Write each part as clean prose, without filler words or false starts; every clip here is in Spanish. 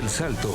El Salto.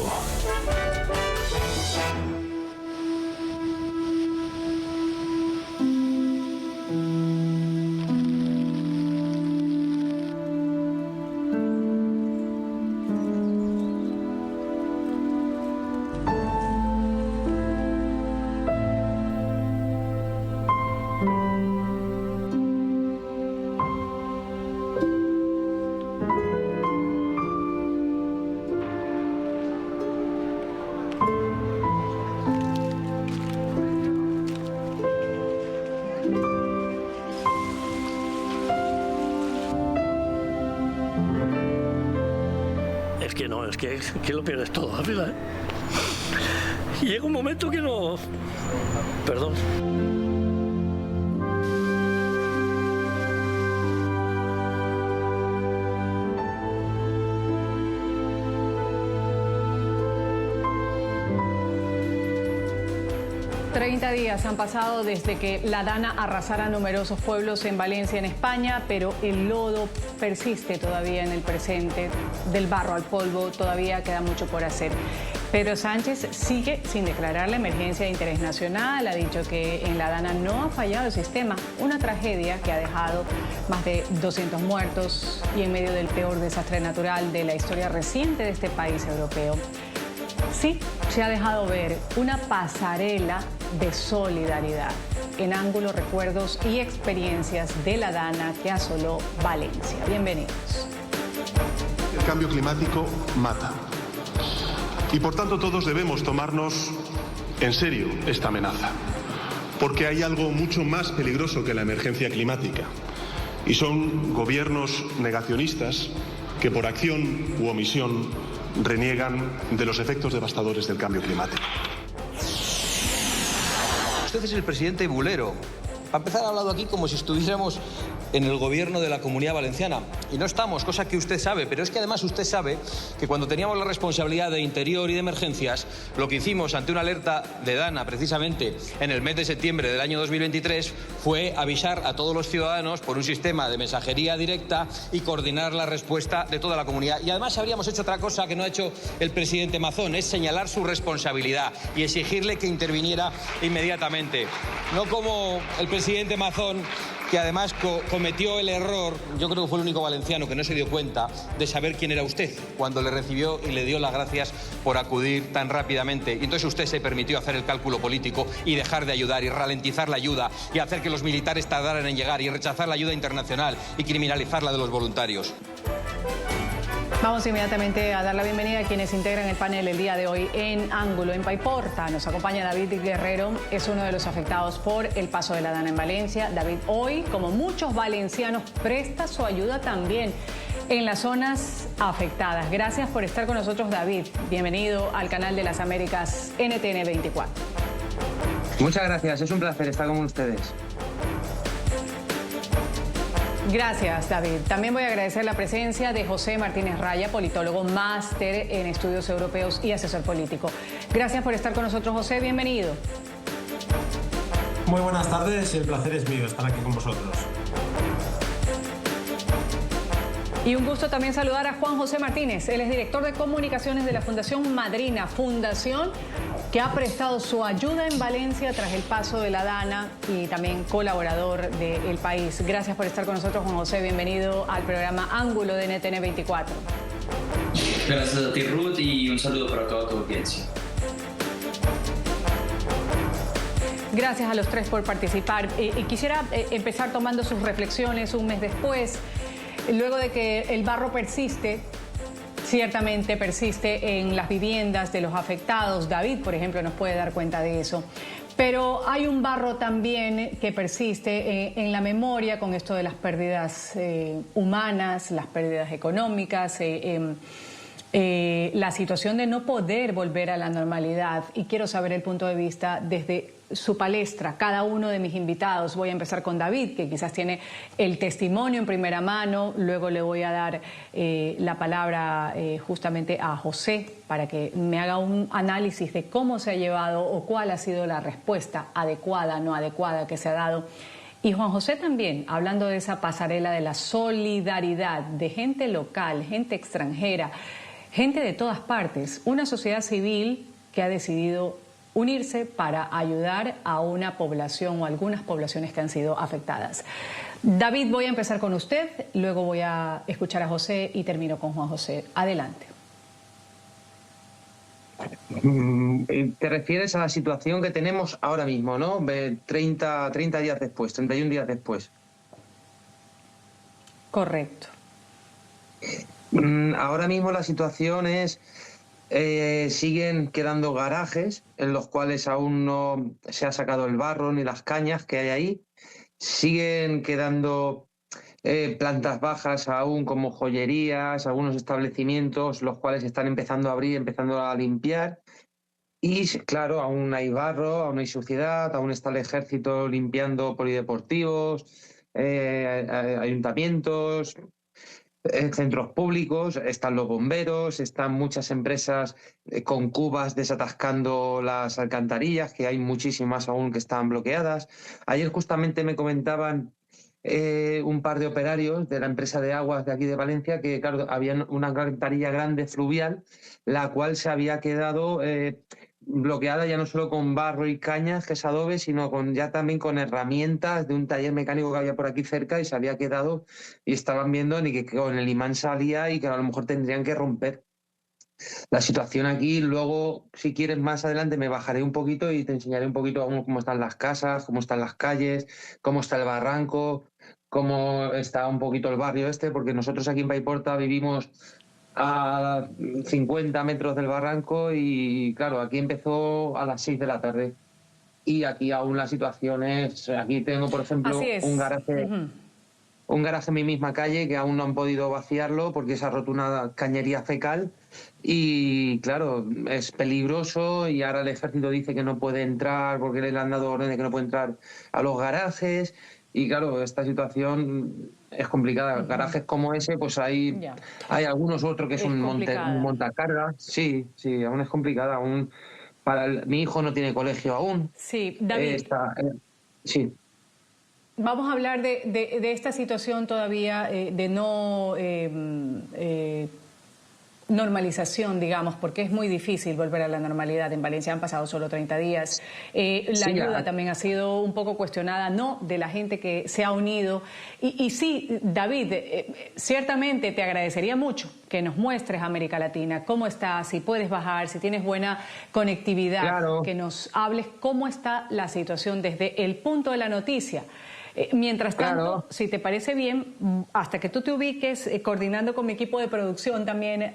Es que lo pierdes todo, la verdad. Y llega un momento que no... Perdón. Días han pasado desde que la Dana arrasara numerosos pueblos en Valencia, en España, pero el lodo persiste todavía en el presente. Del barro al polvo todavía queda mucho por hacer. Pedro Sánchez sigue sin declarar la emergencia de interés nacional. Ha dicho que en la Dana no ha fallado el sistema. Una tragedia que ha dejado más de 200 muertos y en medio del peor desastre natural de la historia reciente de este país europeo. Sí, se ha dejado ver una pasarela de solidaridad en ángulo, recuerdos y experiencias de la Dana que asoló Valencia. Bienvenidos. El cambio climático mata. Y por tanto todos debemos tomarnos en serio esta amenaza. Porque hay algo mucho más peligroso que la emergencia climática. Y son gobiernos negacionistas que por acción u omisión reniegan de los efectos devastadores del cambio climático. Usted es el presidente bulero. Para empezar, ha hablado aquí como si estuviéramos en el gobierno de la Comunidad Valenciana. Y no estamos, cosa que usted sabe, pero es que además usted sabe que cuando teníamos la responsabilidad de Interior y de Emergencias, lo que hicimos ante una alerta de Dana, precisamente en el mes de septiembre del año 2023, fue avisar a todos los ciudadanos por un sistema de mensajería directa y coordinar la respuesta de toda la comunidad. Y además habríamos hecho otra cosa que no ha hecho el presidente Mazón, es señalar su responsabilidad y exigirle que interviniera inmediatamente. No como el presidente Mazón, que además cometió el error, yo creo que fue el único valenciano que no se dio cuenta de saber quién era usted cuando le recibió y le dio las gracias por acudir tan rápidamente. Y entonces usted se permitió hacer el cálculo político y dejar de ayudar y ralentizar la ayuda y hacer que los militares tardaran en llegar y rechazar la ayuda internacional y criminalizar la de los voluntarios. Vamos inmediatamente a dar la bienvenida a quienes integran el panel el día de hoy en Ángulo. En Paiporta nos acompaña David Guerrero, es uno de los afectados por el paso de la Dana en Valencia. David, hoy, como muchos valencianos, presta su ayuda también en las zonas afectadas. Gracias por estar con nosotros, David. Bienvenido al canal de las Américas NTN 24. Muchas gracias, es un placer estar con ustedes. Gracias, David. También voy a agradecer la presencia de José Martínez Raya, politólogo, máster en estudios europeos y asesor político. Gracias por estar con nosotros, José. Bienvenido. Muy buenas tardes y el placer es mío estar aquí con vosotros. Y un gusto también saludar a Juan José Martínez. Él es director de comunicaciones de la Fundación Madrina, fundación que ha prestado su ayuda en Valencia tras el paso de la Dana y también colaborador de El País. Gracias por estar con nosotros, Juan José. Bienvenido al programa Ángulo de NTN 24. Gracias a ti, Ruth, y un saludo para toda tu audiencia. Gracias a los tres por participar. Quisiera empezar tomando sus reflexiones un mes después, luego de que el barro persiste. Ciertamente persiste en las viviendas de los afectados. David, por ejemplo, nos puede dar cuenta de eso. Pero hay un barro también que persiste en la memoria con esto de las pérdidas humanas, las pérdidas económicas, la situación de no poder volver a la normalidad. Y quiero saber el punto de vista desde su palestra, cada uno de mis invitados. Voy a empezar con David, que quizás tiene el testimonio en primera mano. Luego le voy a dar la palabra justamente a José para que me haga un análisis de cómo se ha llevado o cuál ha sido la respuesta adecuada, no adecuada que se ha dado. Y Juan José también, hablando de esa pasarela de la solidaridad de gente local, gente extranjera, gente de todas partes, una sociedad civil que ha decidido unirse para ayudar a una población o algunas poblaciones que han sido afectadas. David, voy a empezar con usted, luego voy a escuchar a José y termino con Juan José. Adelante. Te refieres a la situación que tenemos ahora mismo, ¿no? 30 días después, 31 días después. Correcto. Ahora mismo la situación es, siguen quedando garajes en los cuales aún no se ha sacado el barro ni las cañas que hay ahí. Siguen quedando plantas bajas aún como joyerías, algunos establecimientos, los cuales están empezando a abrir, empezando a limpiar. Y claro, aún hay barro, aún hay suciedad, aún está el ejército limpiando polideportivos, ayuntamientos, centros públicos, están los bomberos, están muchas empresas con cubas desatascando las alcantarillas, que hay muchísimas aún que están bloqueadas. Ayer justamente me comentaban un par de operarios de la empresa de aguas de aquí de Valencia que, claro, había una alcantarilla grande fluvial, la cual se había quedado bloqueada ya no solo con barro y cañas, que es adobe, sino ya también con herramientas de un taller mecánico que había por aquí cerca y se había quedado y estaban viendo ni que con el imán salía y que a lo mejor tendrían que romper. La situación aquí, luego, si quieres más adelante, me bajaré un poquito y te enseñaré un poquito cómo están las casas, cómo están las calles, cómo está el barranco, cómo está un poquito el barrio este, porque nosotros aquí en Paiporta vivimos a 50 metros del barranco y, claro, aquí empezó a las 6 de la tarde. Y aquí aún la situación es... Aquí tengo, por ejemplo, un garaje... Un garaje en mi misma calle que aún no han podido vaciarlo porque se ha roto una cañería fecal y, claro, es peligroso y ahora el ejército dice que no puede entrar porque le han dado orden de que no puede entrar a los garajes y, claro, esta situación es complicada. Garajes como ese, pues hay algunos otros que son montacargas. Sí, aún es complicada. Aún mi hijo no tiene colegio aún. Sí, David. Sí. Vamos a hablar de esta situación todavía de no normalización, digamos, porque es muy difícil volver a la normalidad. En Valencia han pasado solo 30 días. La ayuda también ha sido un poco cuestionada, no de la gente que se ha unido. Y sí, David, ciertamente te agradecería mucho que nos muestres América Latina, cómo está, si puedes bajar, si tienes buena conectividad, claro, que nos hables cómo está la situación desde el punto de la noticia. Mientras tanto, claro, si te parece bien, hasta que tú te ubiques, coordinando con mi equipo de producción también,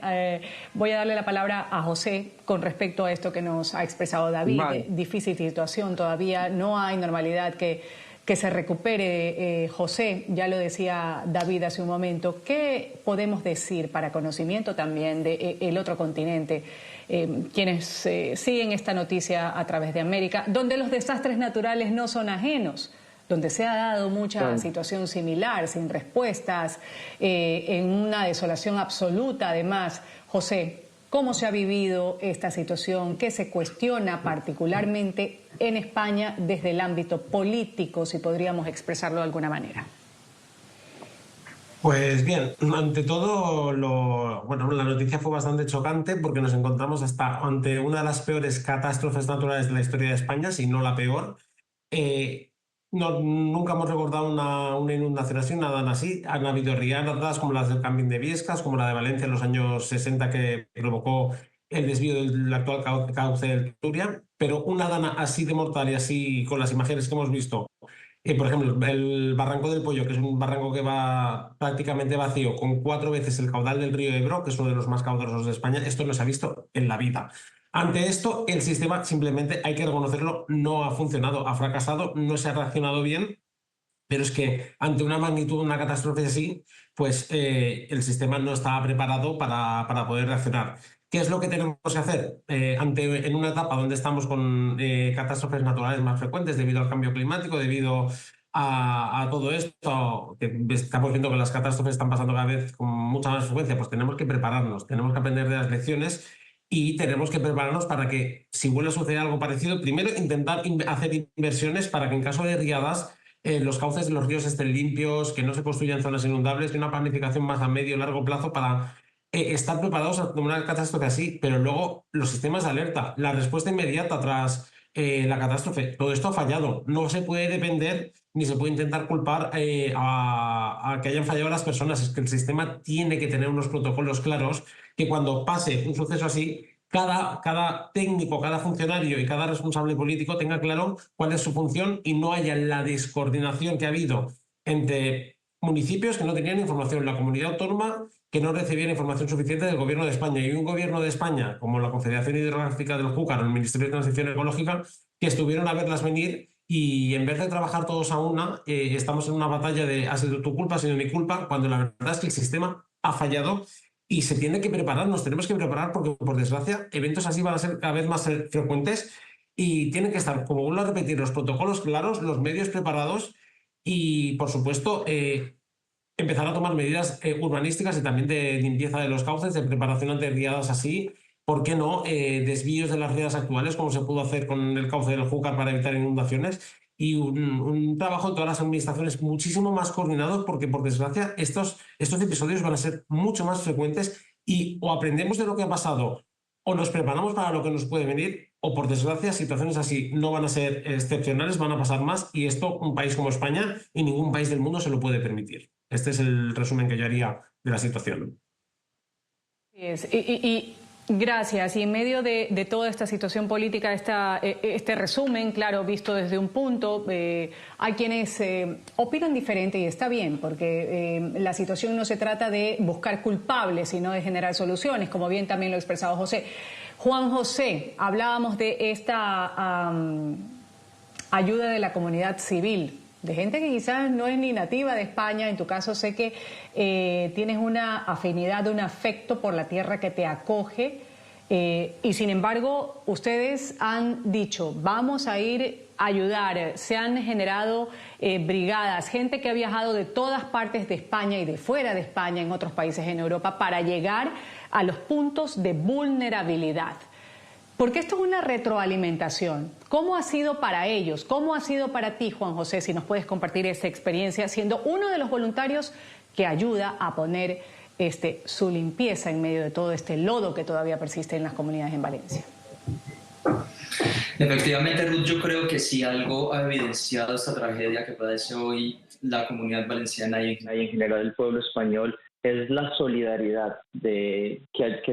voy a darle la palabra a José con respecto a esto que nos ha expresado David. Vale. Difícil situación, todavía no hay normalidad que se recupere. José, ya lo decía David hace un momento, ¿qué podemos decir para conocimiento también del otro continente? Quienes siguen esta noticia a través de América, donde los desastres naturales no son ajenos, donde se ha dado mucha situación similar, sin respuestas, en una desolación absoluta además. José, ¿cómo se ha vivido esta situación? ¿Qué se cuestiona particularmente en España desde el ámbito político, si podríamos expresarlo de alguna manera? Pues bien, ante todo, la noticia fue bastante chocante porque nos encontramos ante una de las peores catástrofes naturales de la historia de España, si no la peor. Nunca hemos recordado una inundación así, nada así. Han habido riadas como las del Camping de Biescas, como la de Valencia en los años 60 que provocó el desvío del actual cauce del Turia, pero una dana así de mortal y así con las imágenes que hemos visto, por ejemplo, el Barranco del Pollo, que es un barranco que va prácticamente vacío, con 4 veces el caudal del río Ebro, que es uno de los más caudalosos de España, esto no se ha visto en la vida. Ante esto, el sistema, simplemente hay que reconocerlo, no ha funcionado, ha fracasado, no se ha reaccionado bien, pero es que ante una magnitud, una catástrofe así, pues el sistema no estaba preparado para poder reaccionar. ¿Qué es lo que tenemos que hacer? En una etapa donde estamos con catástrofes naturales más frecuentes debido al cambio climático, debido a todo esto, que estamos viendo que las catástrofes están pasando cada vez con mucha más frecuencia, pues tenemos que prepararnos, tenemos que aprender de las lecciones. Y tenemos que prepararnos para que, si vuelve a suceder algo parecido, primero intentar hacer inversiones para que en caso de riadas los cauces de los ríos estén limpios, que no se construyan zonas inundables y una planificación más a medio y largo plazo para estar preparados ante una catástrofe así, pero luego los sistemas de alerta, la respuesta inmediata tras la catástrofe, todo esto ha fallado. No se puede depender ni se puede intentar culpar a que hayan fallado las personas. Es que el sistema tiene que tener unos protocolos claros que cuando pase un suceso así, cada técnico, cada funcionario y cada responsable político tenga claro cuál es su función y no haya la descoordinación que ha habido entre municipios que no tenían información, la comunidad autónoma que no recibían información suficiente del gobierno de España y un gobierno de España como la Confederación Hidrográfica del Júcar o el Ministerio de Transición Ecológica que estuvieron a verlas venir y en vez de trabajar todos a una, estamos en una batalla de ha sido tu culpa, ha sido mi culpa, cuando la verdad es que el sistema ha fallado y se tiene que preparar, nos tenemos que preparar porque por desgracia eventos así van a ser cada vez más frecuentes y tienen que estar, como vuelvo a repetir, los protocolos claros, los medios preparados y por supuesto empezar a tomar medidas urbanísticas y también de limpieza de los cauces, de preparación ante riadas así, ¿por qué no? Desvíos de las riadas actuales, como se pudo hacer con el cauce del Júcar para evitar inundaciones, y un trabajo en todas las administraciones muchísimo más coordinado, porque por desgracia estos episodios van a ser mucho más frecuentes y o aprendemos de lo que ha pasado o nos preparamos para lo que nos puede venir, o por desgracia situaciones así no van a ser excepcionales, van a pasar más, y esto un país como España y ningún país del mundo se lo puede permitir. Este es el resumen que yo haría de la situación. Y gracias. Y en medio de toda esta situación política, este resumen, claro, visto desde un punto, hay quienes opinan diferente y está bien, porque la situación no se trata de buscar culpables, sino de generar soluciones, como bien también lo ha expresado José. Juan José, hablábamos de esta ayuda de la comunidad civil, de gente que quizás no es ni nativa de España. En tu caso sé que tienes una afinidad, un afecto por la tierra que te acoge y sin embargo ustedes han dicho vamos a ir a ayudar. Se han generado brigadas, gente que ha viajado de todas partes de España y de fuera de España en otros países en Europa para llegar a los puntos de vulnerabilidad. Porque esto es una retroalimentación. ¿Cómo ha sido para ellos? ¿Cómo ha sido para ti, Juan José? Si nos puedes compartir esa experiencia, siendo uno de los voluntarios que ayuda a poner su limpieza en medio de todo este lodo que todavía persiste en las comunidades en Valencia. Efectivamente, Ruth, yo creo que si algo ha evidenciado esta tragedia que padece hoy la comunidad valenciana y en general el pueblo español es la solidaridad que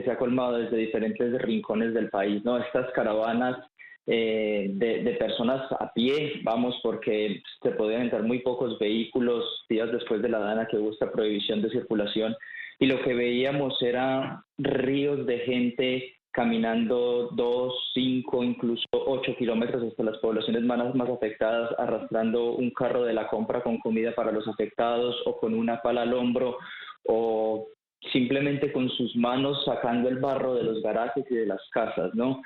se ha colmado desde diferentes rincones del país, ¿no? Estas caravanas de personas a pie, vamos, porque se podían entrar muy pocos vehículos días después de la DANA que hubo esta prohibición de circulación, y lo que veíamos era ríos de gente caminando 2, 5, incluso 8 kilómetros hasta las poblaciones más afectadas, arrastrando un carro de la compra con comida para los afectados o con una pala al hombro, o simplemente con sus manos sacando el barro de los garajes y de las casas, ¿no?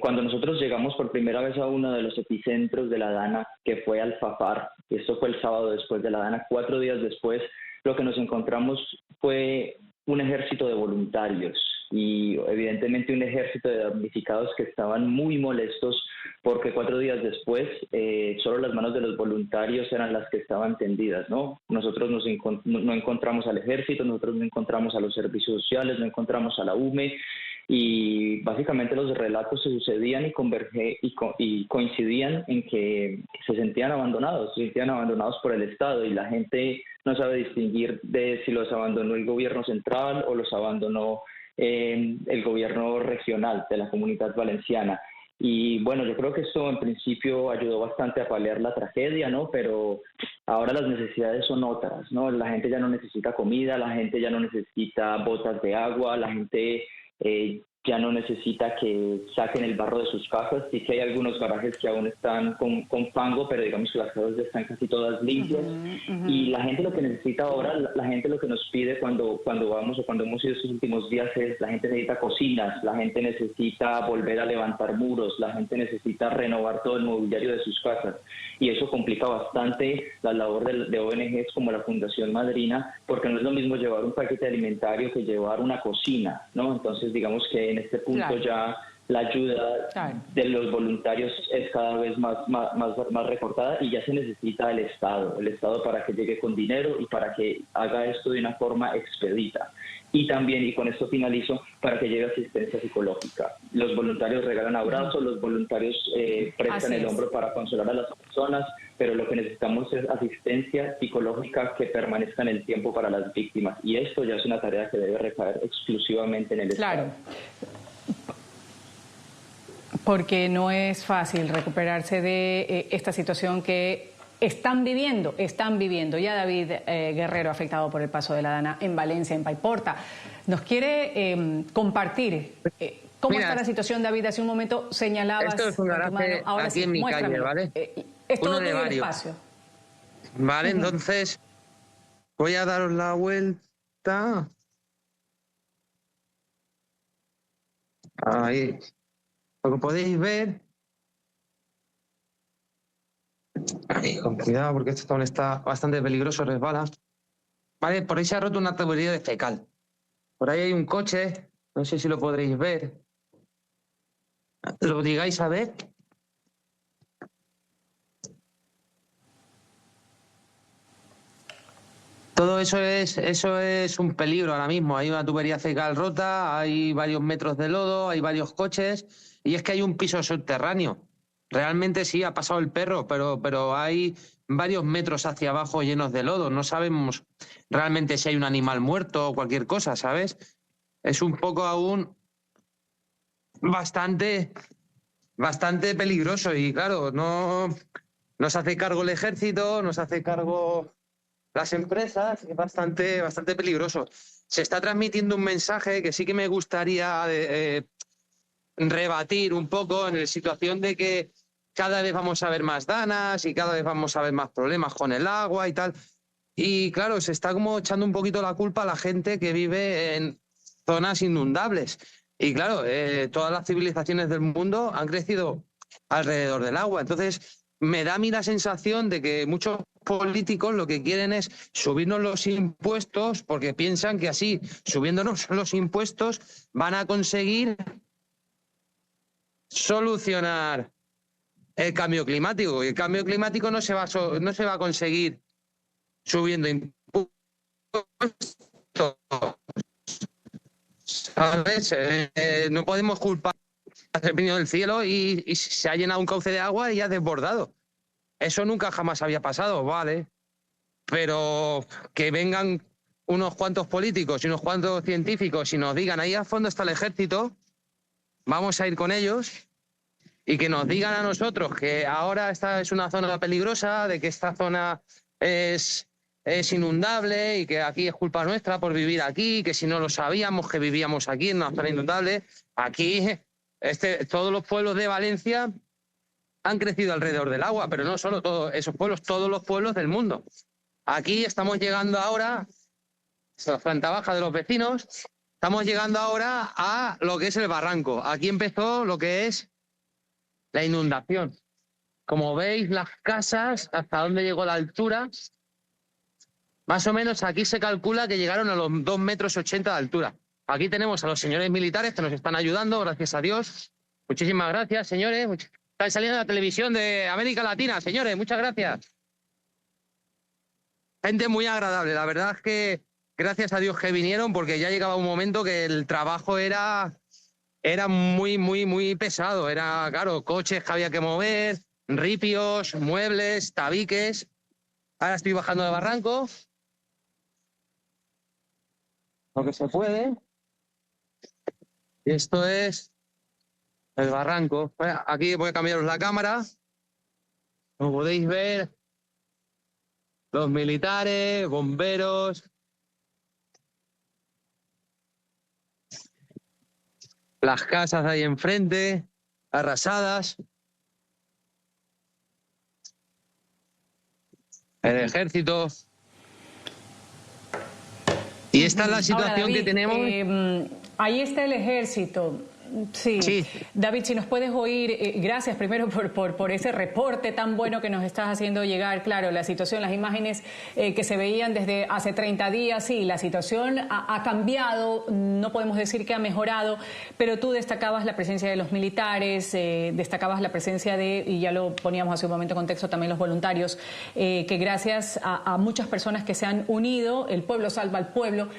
Cuando nosotros llegamos por primera vez a uno de los epicentros de la DANA, que fue Alfafar, y esto fue el sábado después de la DANA, 4 días después, lo que nos encontramos fue un ejército de voluntarios y evidentemente un ejército de damnificados que estaban muy molestos porque 4 días después solo las manos de los voluntarios eran las que estaban tendidas, ¿no? Nosotros no encontramos al ejército, nosotros no encontramos a los servicios sociales, no encontramos a la UME, y básicamente los relatos se sucedían y coincidían en que se sentían abandonados por el Estado, y la gente no sabe distinguir de si los abandonó el gobierno central o los abandonó el gobierno regional de la Comunidad Valenciana. Y bueno, yo creo que esto en principio ayudó bastante a paliar la tragedia, ¿no? Pero ahora las necesidades son otras, ¿no? La gente ya no necesita comida, la gente ya no necesita botas de agua, la gente ya no necesita que saquen el barro de sus casas. Sí que hay algunos garajes que aún están con fango, pero digamos que las casas ya están casi todas limpias. Y la gente lo que necesita ahora, la gente lo que nos pide cuando vamos o cuando hemos ido estos últimos días es, la gente necesita cocinas, la gente necesita volver a levantar muros, la gente necesita renovar todo el mobiliario de sus casas. Y eso complica bastante la labor de ONGs como la Fundación Madrina, porque no es lo mismo llevar un paquete alimentario que llevar una cocina, ¿no? Entonces digamos que en este punto claro, la ayuda de los voluntarios es cada vez más recortada y ya se necesita el Estado para que llegue con dinero y para que haga esto de una forma expedita. Y también, y con esto finalizo, para que llegue asistencia psicológica. Los voluntarios regalan abrazos, los voluntarios prestan el hombro para consolar a las personas, pero lo que necesitamos es asistencia psicológica que permanezca en el tiempo para las víctimas. Y esto ya es una tarea que debe recaer exclusivamente en el Estado. Claro. Porque no es fácil recuperarse de esta situación que están viviendo ya David Guerrero, afectado por el paso de la Dana en Valencia, en Paiporta. Nos quiere compartir cómo está la situación, David. Hace un momento señalabas... Esto es un garaje aquí en mi calle, ¿vale? Es todo uno de varios. espacio. Vale, entonces voy a daros la vuelta. Ahí. Lo que podéis ver... Ahí, con cuidado, porque este zona está bastante peligroso, resbala. Vale, por ahí se ha roto una tubería de fecal. Por ahí hay un coche, no sé si lo podréis ver. ¿Lo digáis a ver? Todo eso es un peligro ahora mismo. Hay una tubería fecal rota, hay varios metros de lodo, hay varios coches y es que hay un piso subterráneo. Realmente sí, ha pasado el perro, pero hay varios metros hacia abajo llenos de lodo. No sabemos realmente si hay un animal muerto o cualquier cosa, ¿sabes? Es un poco aún bastante peligroso y claro, no se hace cargo el ejército, no se hace cargo las empresas, es bastante peligroso. Se está transmitiendo un mensaje que sí que me gustaría rebatir un poco en la situación de que cada vez vamos a ver más danas y cada vez vamos a ver más problemas con el agua y tal. Y claro, se está como echando un poquito la culpa a la gente que vive en zonas inundables. Y claro, todas las civilizaciones del mundo han crecido alrededor del agua. Entonces, me da a mí la sensación de que muchos políticos lo que quieren es subirnos los impuestos porque piensan que así, subiéndonos los impuestos, van a conseguir solucionar el cambio climático. Y el cambio climático no se va a conseguir subiendo impuestos. ¿Sabes? No podemos culpar al venido del cielo y se ha llenado un cauce de agua y ha desbordado. Eso nunca jamás había pasado, vale. Pero que vengan unos cuantos políticos y unos cuantos científicos y nos digan ahí a fondo está el ejército, vamos a ir con ellos y que nos digan a nosotros que ahora esta es una zona peligrosa, de que esta zona es inundable y que aquí es culpa nuestra por vivir aquí, que si no lo sabíamos que vivíamos aquí en una zona inundable. Aquí todos los pueblos de Valencia han crecido alrededor del agua, pero no solo todos esos pueblos, todos los pueblos del mundo. Aquí estamos llegando ahora, la planta baja de los vecinos, estamos llegando ahora a lo que es el barranco. Aquí empezó lo que es la inundación. Como veis, las casas, hasta dónde llegó la altura, más o menos aquí se calcula que llegaron a los 2,80 metros de altura. Aquí tenemos a los señores militares que nos están ayudando, gracias a Dios. Muchísimas gracias, señores. Están saliendo en la televisión de América Latina, señores, muchas gracias. Gente muy agradable, la verdad es que gracias a Dios que vinieron, porque ya llegaba un momento que el trabajo era muy pesado. Era, claro, coches que había que mover, ripios, muebles, tabiques. Ahora estoy bajando de barranco. Lo que se puede. Y esto es el barranco. Aquí voy a cambiaros la cámara. Como podéis ver, los militares, bomberos. Las casas de ahí enfrente, arrasadas. El ejército. Y esta es la situación Ahora, David, que tenemos. Ahí está el ejército. Sí. Sí. David, si nos puedes oír, gracias primero por ese reporte tan bueno que nos estás haciendo llegar. Claro, la situación, las imágenes que se veían desde hace 30 días, sí, la situación ha cambiado, no podemos decir que ha mejorado, pero tú destacabas la presencia de los militares, destacabas la presencia de, y ya lo poníamos hace un momento en contexto, también los voluntarios, que gracias a muchas personas que se han unido, el pueblo salva al pueblo,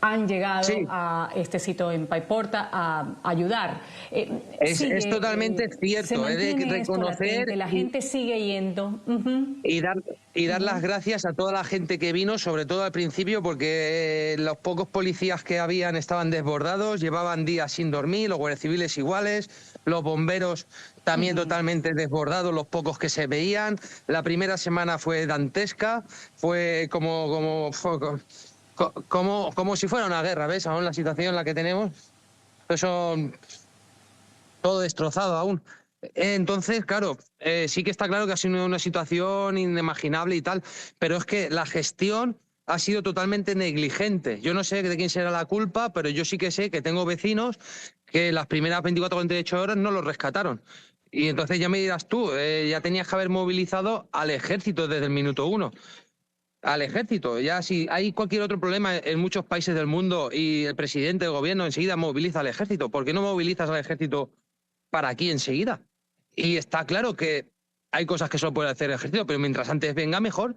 han llegado a este sitio en Paiporta a ayudar. Es totalmente cierto, es de reconocer la gente sigue yendo. y dar las gracias a toda la gente que vino, sobre todo al principio, porque los pocos policías que habían estaban desbordados, llevaban días sin dormir, los guardias civiles iguales, los bomberos también totalmente desbordados, los pocos que se veían. La primera semana fue dantesca, fue como si fuera una guerra, ¿ves? Aún la situación en la que tenemos, eso todo destrozado aún. Entonces, claro, sí que está claro que ha sido una situación inimaginable y tal, pero es que la gestión ha sido totalmente negligente. Yo no sé de quién será la culpa, pero yo sí que sé que tengo vecinos que las primeras 24 o 48 horas no los rescataron. Y entonces ya me dirás tú, ya tenías que haber movilizado al ejército desde el minuto 1. Al ejército. Ya si hay cualquier otro problema en muchos países del mundo y el presidente del gobierno enseguida moviliza al ejército, ¿por qué no movilizas al ejército para aquí enseguida? Y está claro que hay cosas que solo puede hacer el ejército, pero mientras antes venga mejor,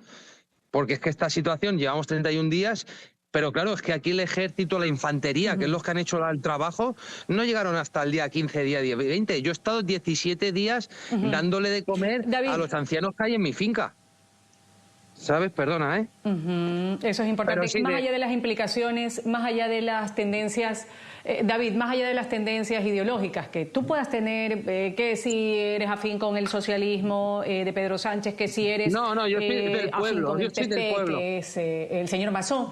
porque es que esta situación llevamos 31 días, pero claro, es que aquí el ejército, la infantería, que es los que han hecho el trabajo, no llegaron hasta el día 15, día 20. Yo he estado 17 días dándole de comer a los ancianos que hay en mi finca. ¿Sabes? Perdona, ¿eh? Eso es importante. Sí, más allá de las implicaciones, más allá de las tendencias, David, más allá de las tendencias ideológicas que tú puedas tener, que si eres afín con el socialismo de Pedro Sánchez, que si eres yo soy del pueblo, afín con el PP, que es el señor Mazón.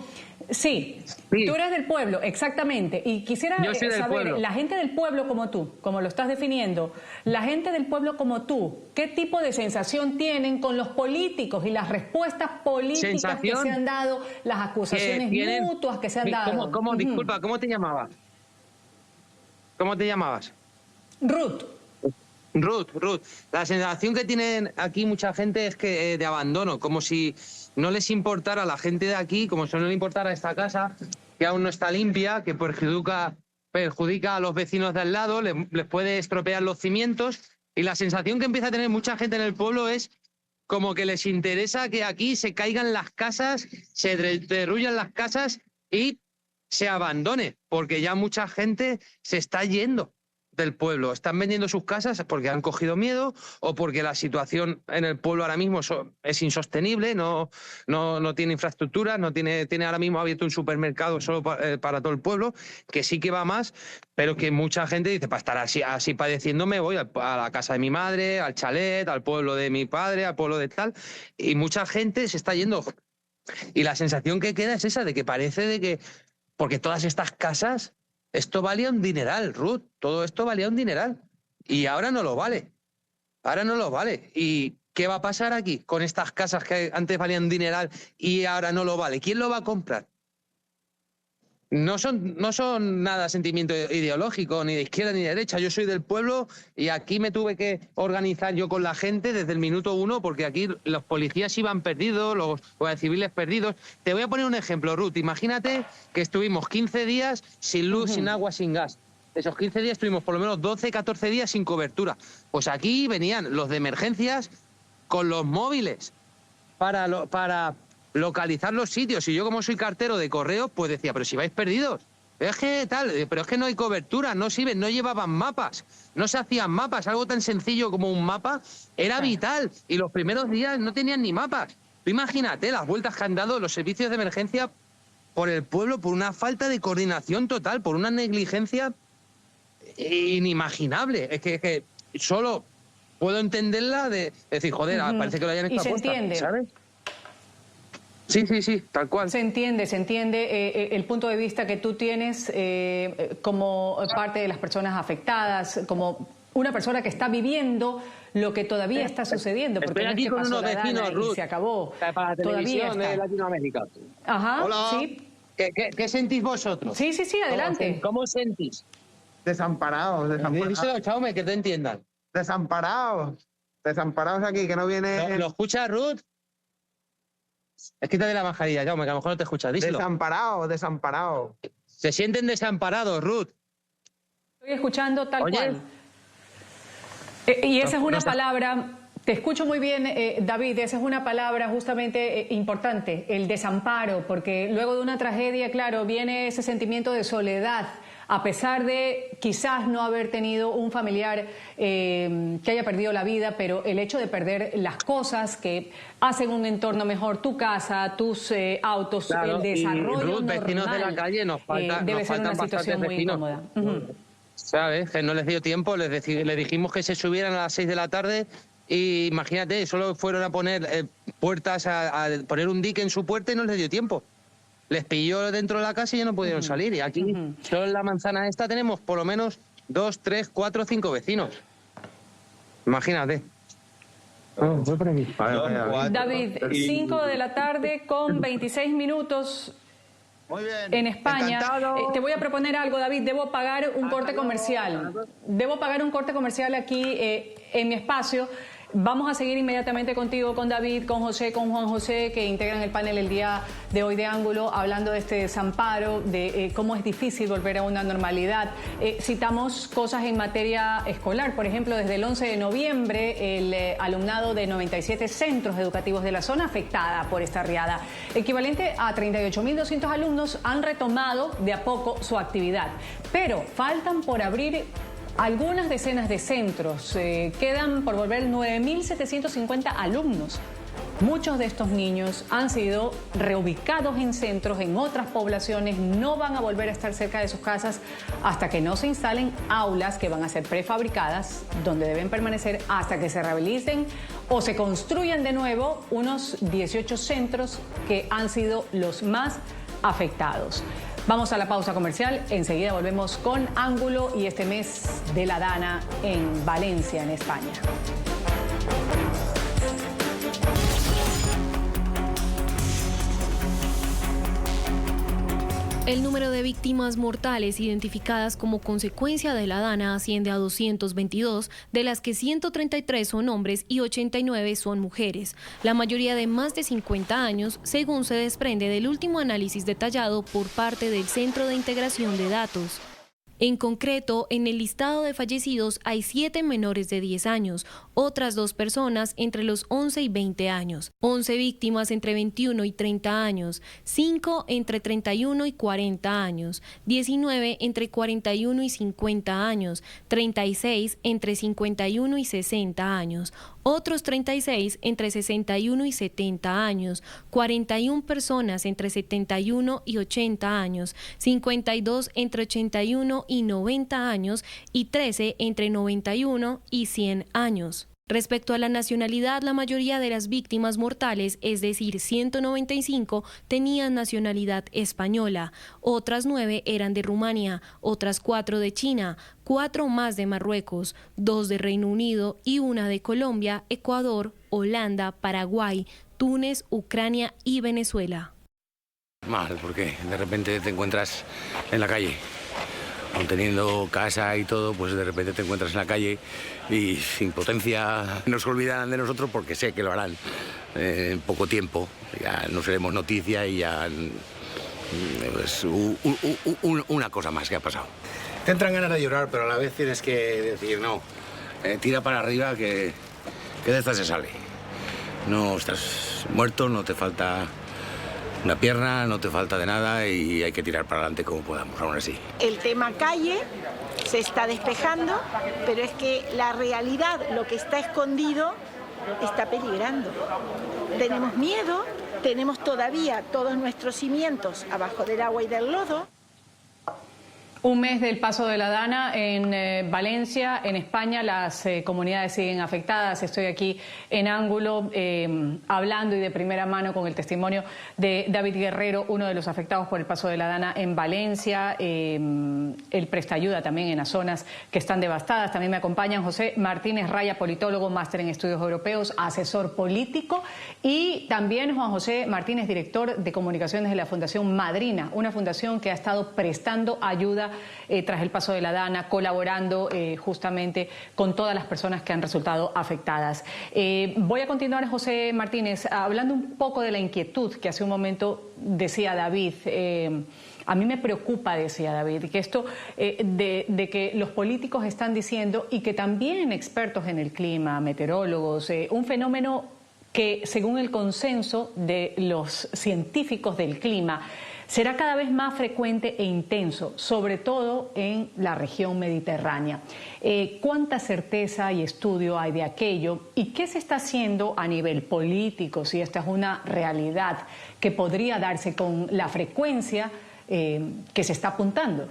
Sí, tú eres del pueblo, exactamente. Y quisiera saber, la gente del pueblo como tú, como lo estás definiendo, la gente del pueblo como tú, ¿qué tipo de sensación tienen con los políticos y las respuestas políticas que se han dado, las acusaciones mutuas que se han dado? Disculpa, ¿cómo te llamabas? ¿Cómo te llamabas? Ruth. La sensación que tienen aquí mucha gente es que de abandono, como si no les importara a la gente de aquí, como si no le importara esta casa, que aún no está limpia, que perjudica a los vecinos de al lado, les puede estropear los cimientos, y la sensación que empieza a tener mucha gente en el pueblo es como que les interesa que aquí se caigan las casas, se derruyan las casas y se abandone, porque ya mucha gente se está yendo del pueblo. Están vendiendo sus casas porque han cogido miedo o porque la situación en el pueblo ahora mismo es insostenible, no tiene infraestructura, tiene ahora mismo abierto un supermercado solo para todo el pueblo, que sí que va más, pero que mucha gente dice, para estar así padeciendo me voy a la casa de mi madre, al chalet, al pueblo de mi padre, al pueblo de tal, y mucha gente se está yendo. Y la sensación que queda es esa, de que parece de que, porque todas estas casas, esto valía un dineral, Ruth, todo esto valía un dineral. Y ahora no lo vale. Ahora no lo vale. ¿Y qué va a pasar aquí con estas casas que antes valían un dineral y ahora no lo vale? ¿Quién lo va a comprar? No son nada sentimiento ideológico, ni de izquierda ni de derecha. Yo soy del pueblo y aquí me tuve que organizar yo con la gente desde el minuto 1, porque aquí los policías iban perdidos, los guardias civiles perdidos. Te voy a poner un ejemplo, Ruth. Imagínate que estuvimos 15 días sin luz, sin agua, sin gas. Esos 15 días estuvimos por lo menos 12, 14 días sin cobertura. Pues aquí venían los de emergencias con los móviles para localizar los sitios, y yo, como soy cartero de correos, pues decía, pero si vais perdidos, es que tal, pero es que no hay cobertura, no sirven, no llevaban mapas, no se hacían mapas, algo tan sencillo como un mapa era vital, y los primeros días no tenían ni mapas. Tú imagínate las vueltas que han dado los servicios de emergencia por el pueblo, por una falta de coordinación total, por una negligencia inimaginable. Es que solo puedo entenderla de decir, joder, parece que lo hayan hecho aposta, se entiende, ¿sabes? Sí, tal cual. Se entiende el punto de vista que tú tienes como parte de las personas afectadas, como una persona que está viviendo lo que todavía está sucediendo. Porque estoy aquí con unos vecinos, Ruth, y se acabó. Para la televisión de Latinoamérica. Ajá, hola. sí. ¿Qué sentís vosotros? Sí, adelante. ¿Cómo sentís? Desamparados, Díselo, Jaume, que te entiendan. desamparados aquí, que no viene... ¿Lo escuchas, Ruth? Es quítate la mascarilla, Jaume, que a lo mejor no te escuchas. Díselo. Desamparados. Se sienten desamparados, Ruth. Estoy escuchando tal Oye. cual. Y esa es una palabra, te escucho muy bien, David, esa es una palabra justamente importante, el desamparo, porque luego de una tragedia, claro, viene ese sentimiento de soledad, a pesar de quizás no haber tenido un familiar que haya perdido la vida, pero el hecho de perder las cosas que hacen un entorno mejor, tu casa, tus autos, Claro, el desarrollo y, Ruth, normal, vecinos de la calle, debe ser una situación muy incómoda. ¿Sabes? Que no les dio tiempo, le dijimos que se subieran a las 6 de la tarde y imagínate, solo fueron a poner puertas, a poner un dique en su puerta y no les dio tiempo. Les pilló dentro de la casa y ya no pudieron salir. Y aquí, solo en la manzana esta, tenemos por lo menos 2, 3, 4, 5 vecinos. Imagínate. Voy por aquí. David, 5 de la tarde con 26 minutos. Muy bien. En España. Te voy a proponer algo, David. Debo pagar un corte comercial. Debo pagar un corte comercial aquí en mi espacio. Vamos a seguir inmediatamente contigo, con David, con José, con Juan José, que integran el panel el día de hoy de Ángulo, hablando de este desamparo, de cómo es difícil volver a una normalidad. Citamos cosas en materia escolar. Por ejemplo, desde el 11 de noviembre, el alumnado de 97 centros educativos de la zona afectada por esta riada, equivalente a 38.200 alumnos, han retomado de a poco su actividad. Pero faltan por abrir algunas decenas de centros, quedan por volver 9.750 alumnos. Muchos de estos niños han sido reubicados en centros, en otras poblaciones, no van a volver a estar cerca de sus casas hasta que no se instalen aulas que van a ser prefabricadas, donde deben permanecer hasta que se rehabiliten o se construyan de nuevo unos 18 centros que han sido los más afectados. Vamos a la pausa comercial, enseguida volvemos con Ángulo y este mes de la Dana en Valencia, en España. El número de víctimas mortales identificadas como consecuencia de la Dana asciende a 222, de las que 133 son hombres y 89 son mujeres, la mayoría de más de 50 años, según se desprende del último análisis detallado por parte del Centro de Integración de Datos. En concreto, en el listado de fallecidos hay 7 menores de 10 años, otras 2 personas entre los 11 y 20 años, 11 víctimas entre 21 y 30 años, 5 entre 31 y 40 años, 19 entre 41 y 50 años, 36 entre 51 y 60 años, otros 36 entre 61 y 70 años, 41 personas entre 71 y 80 años, 52 entre 81 y 90 años y 13 entre 91 y 100 años. Respecto a la nacionalidad, la mayoría de las víctimas mortales, es decir, 195, tenían nacionalidad española, otras 9 eran de Rumania, otras 4 de China, 4 más de Marruecos, 2 de Reino Unido y 1 de Colombia, Ecuador, Holanda, Paraguay, Túnez, Ucrania y Venezuela. Mal, porque de repente te encuentras en la calle. Aun teniendo casa y todo, pues de repente te encuentras en la calle y sin potencia no se olvidan de nosotros porque sé que lo harán en poco tiempo. Ya no seremos noticia y ya es una cosa más que ha pasado. Te entran ganas de llorar, pero a la vez tienes que decir no, tira para arriba que de esta se sale. No estás muerto, no te falta una pierna, no te falta de nada y hay que tirar para adelante como podamos, aún así. El tema calle se está despejando, pero es que la realidad, lo que está escondido, está peligrando. Tenemos miedo, tenemos todavía todos nuestros cimientos abajo del agua y del lodo. Un mes del paso de la Dana en Valencia, en España, las comunidades siguen afectadas. Estoy aquí en Ángulo hablando y de primera mano con el testimonio de David Guerrero, uno de los afectados por el paso de la Dana en Valencia. Él presta ayuda también en las zonas que están devastadas. También me acompañan José Martínez Raya, politólogo, máster en estudios europeos, asesor político, y también Juan José Martínez, director de comunicaciones de la Fundación Madrina, una fundación que ha estado prestando ayuda tras el paso de la DANA, colaborando justamente con todas las personas que han resultado afectadas. Voy a continuar, José Martínez, hablando un poco de la inquietud que hace un momento decía David. A mí me preocupa, decía David, que esto de que los políticos están diciendo, y que también expertos en el clima, meteorólogos, un fenómeno que, según el consenso de los científicos del clima, será cada vez más frecuente e intenso, sobre todo en la región mediterránea. ¿Cuánta certeza y estudio hay de aquello? ¿Y qué se está haciendo a nivel político, si esta es una realidad que podría darse con la frecuencia que se está apuntando?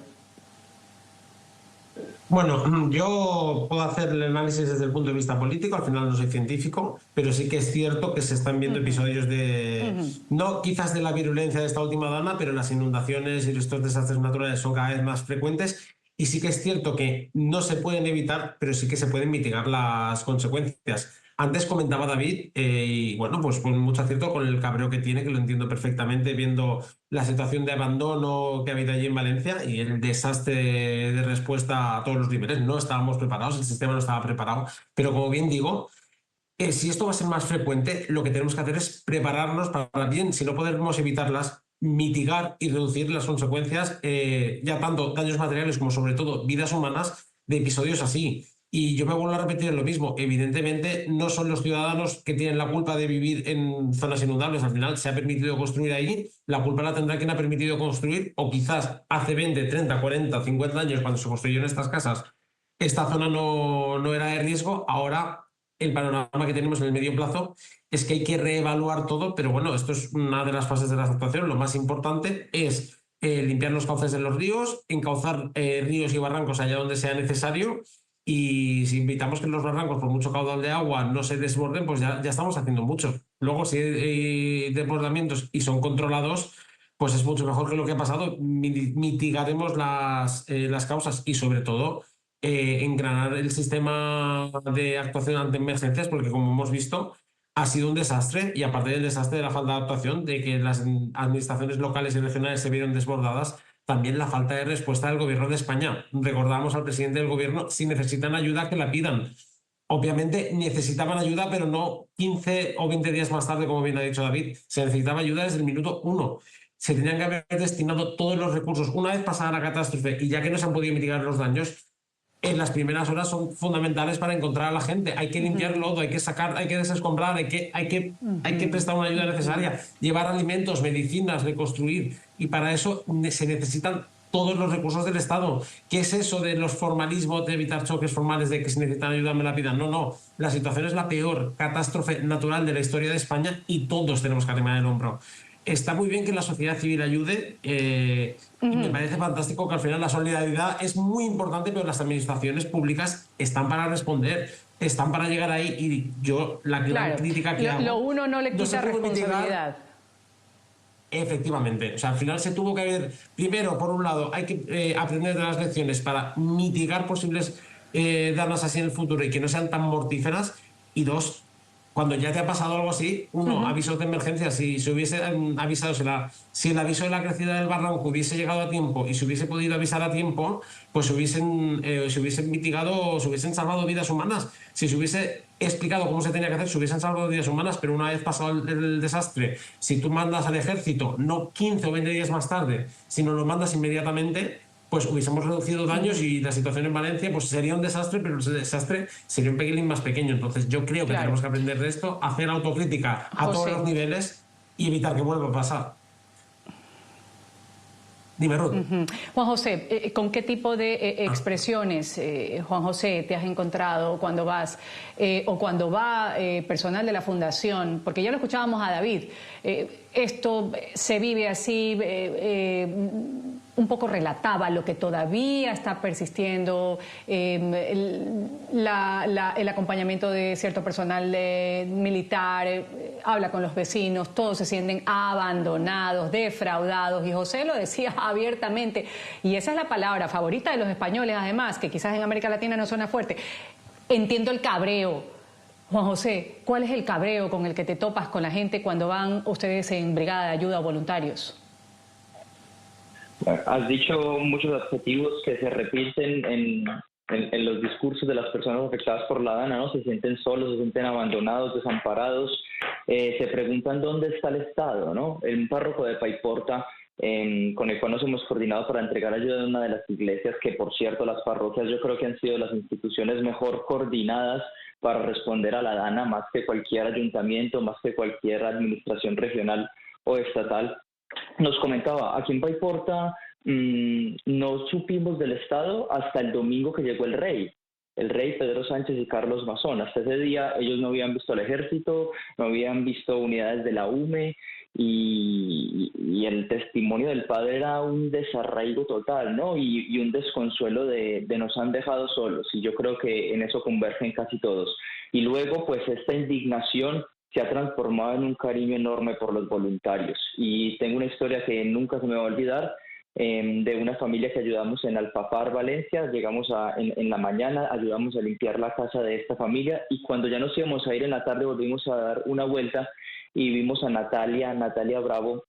Bueno, yo puedo hacer el análisis desde el punto de vista político, al final no soy científico, pero sí que es cierto que se están viendo episodios de, no quizás de la virulencia de esta última DANA, pero las inundaciones y estos desastres naturales son cada vez más frecuentes, y sí que es cierto que no se pueden evitar, pero sí que se pueden mitigar las consecuencias. Antes comentaba David, y bueno, pues con mucho acierto con el cabreo que tiene, que lo entiendo perfectamente, viendo la situación de abandono que ha habido allí en Valencia y el desastre de respuesta a todos los niveles. No estábamos preparados, el sistema no estaba preparado, pero como bien digo, si esto va a ser más frecuente, lo que tenemos que hacer es prepararnos para bien, si no podemos evitarlas, mitigar y reducir las consecuencias, ya tanto daños materiales como sobre todo vidas humanas, de episodios así. Y yo me vuelvo a repetir lo mismo. Evidentemente no son los ciudadanos que tienen la culpa de vivir en zonas inundables. Al final se ha permitido construir ahí. La culpa la tendrá quien ha permitido construir, o quizás hace 20, 30, 40, 50 años, cuando se construyeron estas casas, esta zona no era de riesgo. Ahora el panorama que tenemos en el medio plazo es que hay que reevaluar todo, pero bueno, esto es una de las fases de la actuación. Lo más importante es limpiar los cauces de los ríos, encauzar ríos y barrancos allá donde sea necesario. Y si evitamos que los barrancos, por mucho caudal de agua, no se desborden, pues ya estamos haciendo mucho. Luego, si hay desbordamientos y son controlados, pues es mucho mejor que lo que ha pasado. Mitigaremos las causas y, sobre todo, engranar el sistema de actuación ante emergencias, porque, como hemos visto, ha sido un desastre. Y aparte del desastre de la falta de adaptación, de que las administraciones locales y regionales se vieron desbordadas, también la falta de respuesta del gobierno de España. Recordamos al presidente del gobierno: si necesitan ayuda, que la pidan. Obviamente necesitaban ayuda, pero no 15 o 20 días más tarde, como bien ha dicho David. Se necesitaba ayuda desde el minuto 1. Se tenían que haber destinado todos los recursos. Una vez pasada la catástrofe, y ya que no se han podido mitigar los daños, en las primeras horas son fundamentales para encontrar a la gente. Hay que limpiar lodo, hay que sacar, hay que desescombrar, hay que prestar una ayuda necesaria, llevar alimentos, medicinas, reconstruir. Y para eso se necesitan todos los recursos del Estado. ¿Qué es eso de los formalismos, de evitar choques formales, de que si necesitan ayuda me la pidan? No. La situación es la peor catástrofe natural de la historia de España y todos tenemos que arrimar el hombro. Está muy bien que la sociedad civil ayude, y me parece fantástico que al final la solidaridad es muy importante, pero las administraciones públicas están para responder, están para llegar ahí. Y yo la crítica que hago... Lo uno no le quita responsabilidad. Efectivamente. O sea, al final se tuvo que haber... Primero, por un lado, hay que aprender de las lecciones para mitigar posibles daños así en el futuro y que no sean tan mortíferas. Y dos, cuando ya te ha pasado algo así, avisos de emergencia. Si se hubiese avisado, si el aviso de la crecida del barranco hubiese llegado a tiempo y se hubiese podido avisar a tiempo, pues se hubiesen mitigado, se hubiesen salvado vidas humanas. Si se hubiese explicado cómo se tenía que hacer, se hubiesen salvado vidas humanas. Pero una vez pasado el desastre, si tú mandas al ejército, no 15 o 20 días más tarde, sino lo mandas inmediatamente, pues hubiésemos reducido daños y la situación en Valencia pues sería un desastre, pero el desastre sería un pelín más pequeño. Entonces yo creo que tenemos que aprender de esto, hacer autocrítica a todos los niveles y evitar que vuelva a pasar. Dime, Ruth. Juan José, ¿con qué tipo de expresiones, Juan José, te has encontrado cuando vas o cuando va personal de la Fundación? Porque ya lo escuchábamos a David. Esto se vive así, un poco relataba lo que todavía está persistiendo, el acompañamiento de cierto personal militar, habla con los vecinos, todos se sienten abandonados, defraudados, y José lo decía abiertamente, y esa es la palabra favorita de los españoles, además, que quizás en América Latina no suena fuerte. Entiendo el cabreo. Juan José, ¿cuál es el cabreo con el que te topas con la gente cuando van ustedes en brigada de ayuda o voluntarios? Has dicho muchos adjetivos que se repiten en los discursos de las personas afectadas por la DANA, ¿no? Se sienten solos, se sienten abandonados, desamparados, se preguntan dónde está el Estado, ¿no? El párroco de Paiporta, con el cual nos hemos coordinado para entregar ayuda en una de las iglesias, que por cierto las parroquias yo creo que han sido las instituciones mejor coordinadas para responder a la DANA, más que cualquier ayuntamiento, más que cualquier administración regional o estatal. Nos comentaba, aquí en Paiporta no supimos del Estado hasta el domingo que llegó el rey Pedro Sánchez y Carlos Mazón. Hasta ese día ellos no habían visto al ejército, no habían visto unidades de la UME y el testimonio del padre era un desarraigo total, ¿no? Y un desconsuelo de nos han dejado solos, y yo creo que en eso convergen casi todos. Y luego pues esta indignación se ha transformado en un cariño enorme por los voluntarios, y tengo una historia que nunca se me va a olvidar, de una familia que ayudamos en Alfafar, Valencia. Llegamos en la mañana, ayudamos a limpiar la casa de esta familia, y cuando ya nos íbamos a ir en la tarde volvimos a dar una vuelta y vimos a Natalia Bravo,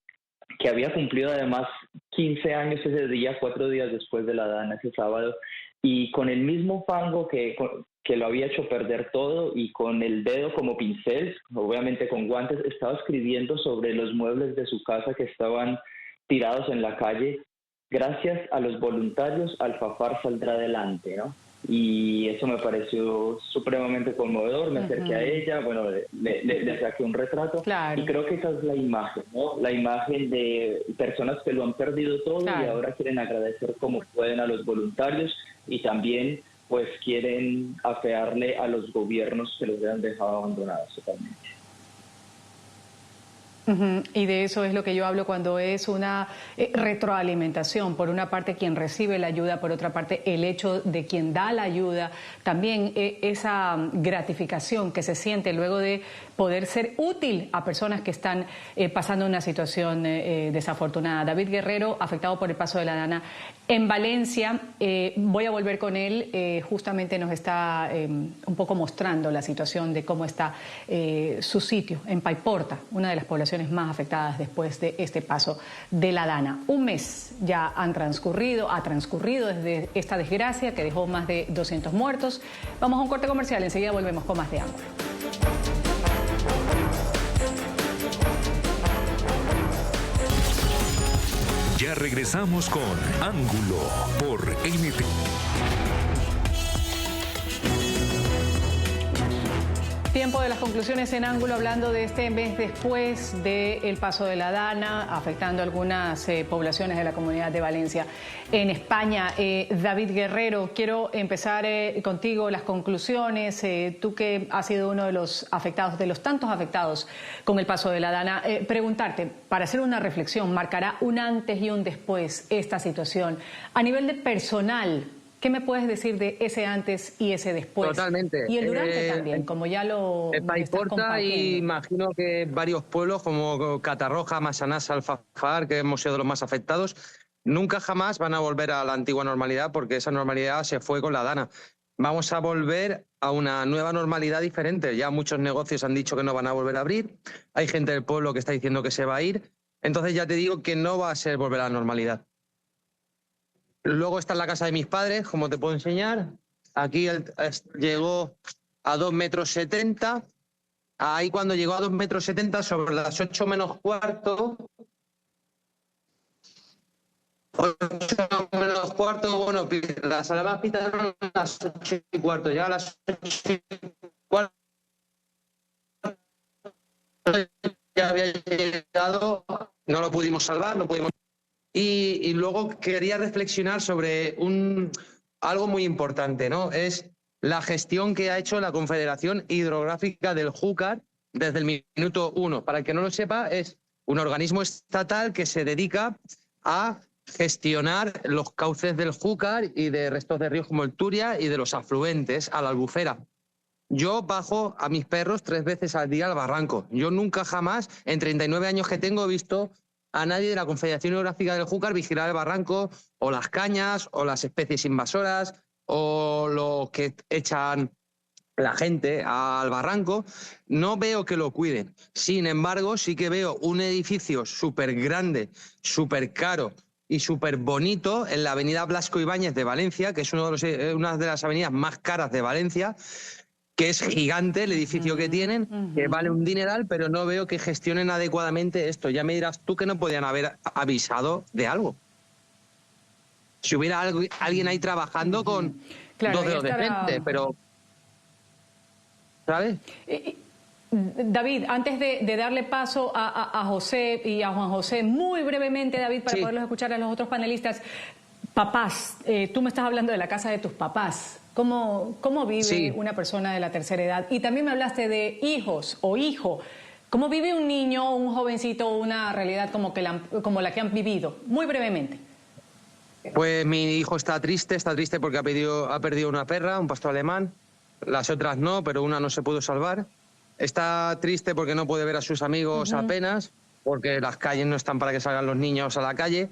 que había cumplido además 15 años ese día, 4 días después de la DANA, ese sábado, y con el mismo fango que lo había hecho perder todo, y con el dedo como pincel, obviamente con guantes, estaba escribiendo sobre los muebles de su casa que estaban tirados en la calle. Gracias a los voluntarios, Alfafar saldrá adelante, ¿no? Y eso me pareció supremamente conmovedor. Me acerqué a ella, bueno, le saqué un retrato. Claro. Y creo que esa es la imagen, ¿no? La imagen de personas que lo han perdido todo, claro, y ahora quieren agradecer como pueden a los voluntarios, y también pues quieren afearle a los gobiernos que los han dejado abandonados totalmente. Y de eso es lo que yo hablo cuando es una retroalimentación. Por una parte quien recibe la ayuda, por otra parte el hecho de quien da la ayuda, también esa gratificación que se siente luego de poder ser útil a personas que están pasando una situación desafortunada. David Guerrero, afectado por el paso de la DANA en Valencia, voy a volver con él, justamente nos está un poco mostrando la situación de cómo está su sitio en Paiporta, una de las poblaciones más afectadas después de este paso de la DANA. Un mes ya ha transcurrido desde esta desgracia que dejó más de 200 muertos. Vamos a un corte comercial, enseguida volvemos con más de Ángulo. Ya regresamos con Ángulo por NTN. Tiempo de las conclusiones en Ángulo, hablando de este mes después del paso de la DANA, afectando algunas poblaciones de la Comunidad de Valencia en España. David Guerrero, quiero empezar contigo las conclusiones. Tú que has sido uno de los afectados, de los tantos afectados con el paso de la DANA, preguntarte, para hacer una reflexión, ¿marcará un antes y un después esta situación? A nivel de personal, ¿qué me puedes decir de ese antes y ese después? Totalmente. Y el durante también, como ya lo Paiporta, y imagino que varios pueblos como Catarroja, Massanassa, Alfafar, que hemos sido de los más afectados, nunca jamás van a volver a la antigua normalidad, porque esa normalidad se fue con la DANA. Vamos a volver a una nueva normalidad diferente. Ya muchos negocios han dicho que no van a volver a abrir. Hay gente del pueblo que está diciendo que se va a ir. Entonces ya te digo que no va a ser volver a la normalidad. Luego está en la casa de mis padres, como te puedo enseñar. Aquí llegó a 2,70 m. Ahí cuando llegó a 2,70 m, sobre las 8 menos cuarto... 8 menos cuarto, bueno, las alarmas pitaron a las 8 y cuarto. Ya a las 8 y cuarto ya había llegado, no lo pudimos salvar, no pudimos... Y luego quería reflexionar sobre algo muy importante, ¿no? Es la gestión que ha hecho la Confederación Hidrográfica del Júcar desde el minuto 1. Para el que no lo sepa, es un organismo estatal que se dedica a gestionar los cauces del Júcar y de restos de ríos como el Turia y de los afluentes a la Albufera. Yo bajo a mis perros 3 veces al día al barranco. Yo nunca jamás, en 39 años que tengo, he visto a nadie de la Confederación Hidrográfica del Júcar vigilar el barranco, o las cañas, o las especies invasoras, o lo que echan la gente al barranco. No veo que lo cuiden. Sin embargo, sí que veo un edificio súper grande, súper caro, y súper bonito en la avenida Blasco Ibáñez de Valencia, que es una de las avenidas más caras de Valencia, que es gigante el edificio que tienen, que vale un dineral, pero no veo que gestionen adecuadamente esto. Ya me dirás tú que no podían haber avisado de algo. Si hubiera alguien ahí trabajando con dos dedos de frente, pero... ¿Sabes? David, antes de darle paso a José y a Juan José, muy brevemente, David, para poderlos escuchar a los otros panelistas. Papás, tú me estás hablando de la casa de tus papás. ¿Cómo vive una persona de la tercera edad? Y también me hablaste de hijos o hijo. ¿Cómo vive un niño, un jovencito, una realidad como la que han vivido? Muy brevemente. Pues mi hijo está triste porque ha perdido una perra, un pastor alemán. Las otras no, pero una no se pudo salvar. Está triste porque no puede ver a sus amigos apenas, porque las calles no están para que salgan los niños a la calle.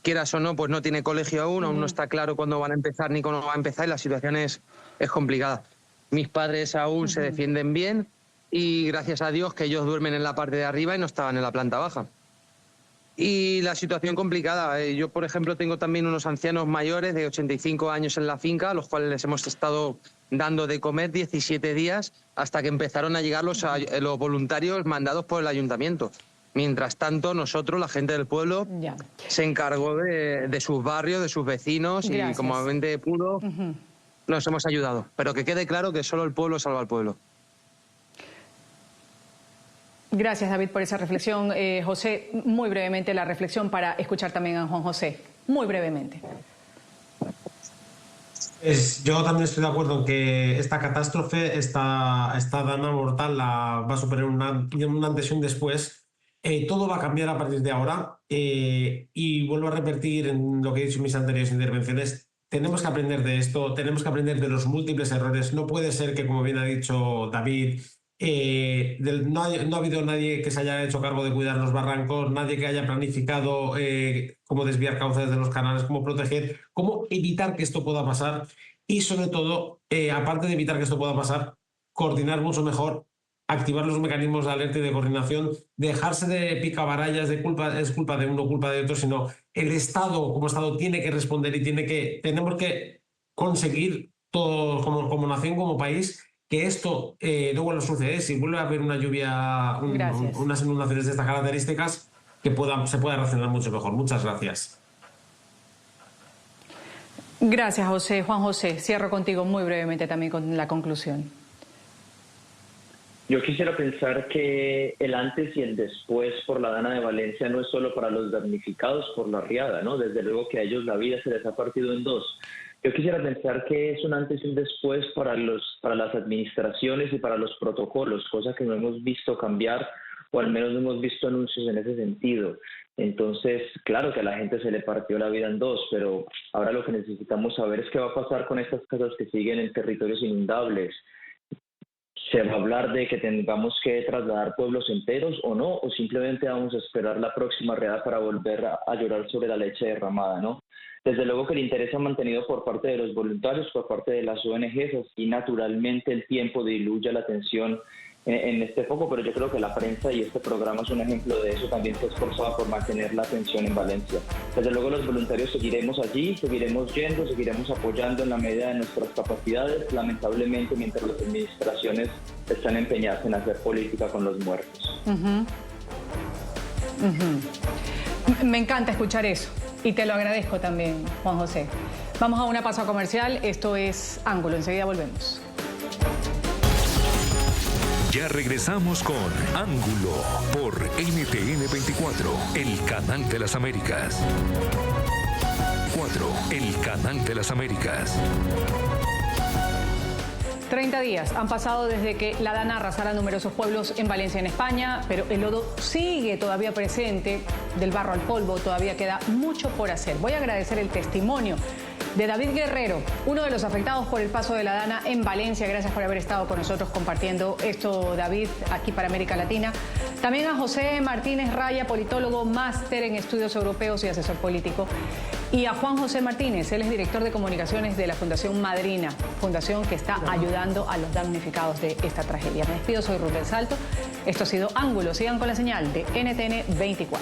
Quieras o no, pues no tiene colegio aún no está claro cuándo van a empezar ni cómo va a empezar, y la situación es complicada. Mis padres aún se defienden bien y gracias a Dios que ellos duermen en la parte de arriba y no estaban en la planta baja. Y la situación complicada. Yo, por ejemplo, tengo también unos ancianos mayores de 85 años en la finca, a los cuales les hemos estado dando de comer 17 días hasta que empezaron a llegar los voluntarios mandados por el ayuntamiento. Mientras tanto, nosotros, la gente del pueblo, se encargó de sus barrios, de sus vecinos y como mente pudo, nos hemos ayudado. Pero que quede claro que solo el pueblo salva al pueblo. Gracias, David, por esa reflexión. José, muy brevemente la reflexión para escuchar también a Juan José. Muy brevemente. Yo también estoy de acuerdo en que esta catástrofe, esta dana mortal, va a superar un antes y un después. Todo va a cambiar a partir de ahora. Y vuelvo a repetir en lo que he dicho en mis anteriores intervenciones. Tenemos que aprender de esto, tenemos que aprender de los múltiples errores. No puede ser que, como bien ha dicho David, no ha habido nadie que se haya hecho cargo de cuidar los barrancos, nadie que haya planificado cómo desviar cauces de los canales, cómo proteger, cómo evitar que esto pueda pasar y, sobre todo, aparte de evitar que esto pueda pasar, coordinar mucho mejor, activar los mecanismos de alerta y de coordinación, dejarse de picabarallas de es culpa de uno, culpa de otro, sino el Estado como Estado tiene que responder y tenemos que conseguir todos como nación, como país, que esto no vuelva a suceder. Si vuelve a haber una lluvia, unas inundaciones de estas características, que se pueda reaccionar mucho mejor. Muchas gracias. Gracias, José. Juan José, cierro contigo muy brevemente también con la conclusión. Yo quisiera pensar que el antes y el después por la dana de Valencia no es solo para los damnificados por la riada, ¿no? Desde luego que a ellos la vida se les ha partido en dos. Yo quisiera pensar que es un antes y un después para las administraciones y para los protocolos, cosa que no hemos visto cambiar, o al menos no hemos visto anuncios en ese sentido. Entonces, claro que a la gente se le partió la vida en dos, pero ahora lo que necesitamos saber es qué va a pasar con estas casas que siguen en territorios inundables. ¿Se va a hablar de que tengamos que trasladar pueblos enteros o no? ¿O simplemente vamos a esperar la próxima riada para volver a llorar sobre la leche derramada, ¿no? Desde luego que el interés se ha mantenido por parte de los voluntarios, por parte de las ONGs, y naturalmente el tiempo diluye la atención en este foco, pero yo creo que la prensa y este programa es un ejemplo de eso. También se esforzaba por mantener la atención en Valencia. Desde luego los voluntarios seguiremos allí, seguiremos yendo, seguiremos apoyando en la medida de nuestras capacidades, lamentablemente mientras las administraciones están empeñadas en hacer política con los muertos. Me encanta escuchar eso y te lo agradezco también, Juan José. Vamos a una pausa comercial, esto es Ángulo, enseguida volvemos. Ya regresamos con Ángulo por NTN 24, el canal de las Américas. 4, el canal de las Américas. 30 días han pasado desde que la dana arrasara numerosos pueblos en Valencia, en España, pero el lodo sigue todavía presente, del barro al polvo, todavía queda mucho por hacer. Voy a agradecer el testimonio de David Guerrero, uno de los afectados por el paso de la dana en Valencia. Gracias por haber estado con nosotros compartiendo esto, David, aquí para América Latina. También a José Martínez Raya, politólogo, máster en estudios europeos y asesor político. Y a Juan José Martínez, él es director de comunicaciones de la Fundación Madrina, fundación que está ayudando a los damnificados de esta tragedia. Me despido, soy Ruth del Salto. Esto ha sido Ángulo. Sigan con la señal de NTN 24.